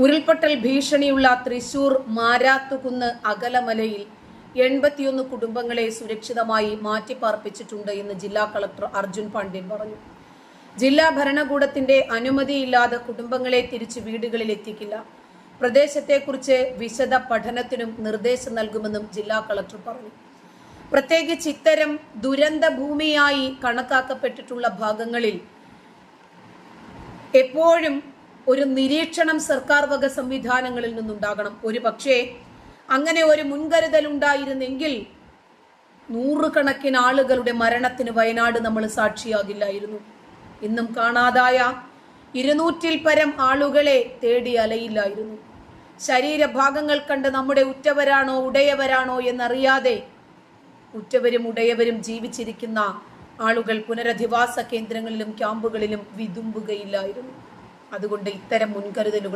ഉരുൾപൊട്ടൽ ഭീഷണിയുള്ള തൃശൂർ മാരാത്തുകുന്ന് അകലമലയിൽ 81 കുടുംബങ്ങളെ സുരക്ഷിതമായി മാറ്റിപ്പാർപ്പിച്ചിട്ടുണ്ട് എന്ന് ജില്ലാ കളക്ടർ അർജുൻ പാണ്ഡ്യൻ പറഞ്ഞു. ജില്ലാ ഭരണകൂടത്തിന്റെ അനുമതിയില്ലാതെ കുടുംബങ്ങളെ തിരിച്ചു വീടുകളിൽ എത്തിക്കില്ല. പ്രദേശത്തെക്കുറിച്ച് വിശദ പഠനത്തിനും നിർദ്ദേശം നൽകുമെന്നും ജില്ലാ കളക്ടർ പറഞ്ഞു. പ്രത്യേകിച്ച് ഇത്തരം ദുരന്ത ഭൂമിയായി കണക്കാക്കപ്പെട്ടിട്ടുള്ള ഭാഗങ്ങളിൽ എപ്പോഴും ഒരു നിരീക്ഷണം സർക്കാർ വക സംവിധാനങ്ങളിൽ നിന്നുണ്ടാകണം. ഒരു പക്ഷേ അങ്ങനെ ഒരു മുൻകരുതൽ ഉണ്ടായിരുന്നെങ്കിൽ നൂറുകണക്കിന് ആളുകളുടെ മരണത്തിന് വയനാട് നമ്മൾ സാക്ഷിയാകില്ലായിരുന്നു. ഇന്നും കാണാതായ 200-ൽ പരം ആളുകളെ തേടി അലയില്ലായിരുന്നു. ശരീരഭാഗങ്ങൾ കണ്ട് നമ്മുടെ ഉറ്റവരാണോ ഉടയവരാണോ എന്നറിയാതെ ഉറ്റവരും ഉടയവരും ജീവിച്ചിരിക്കുന്ന ആളുകൾ പുനരധിവാസ കേന്ദ്രങ്ങളിലും ക്യാമ്പുകളിലും വിതുമ്പുകയില്ലായിരുന്നു. അതുകൊണ്ട് ഇത്തരം മുൻകരുതലുകൾ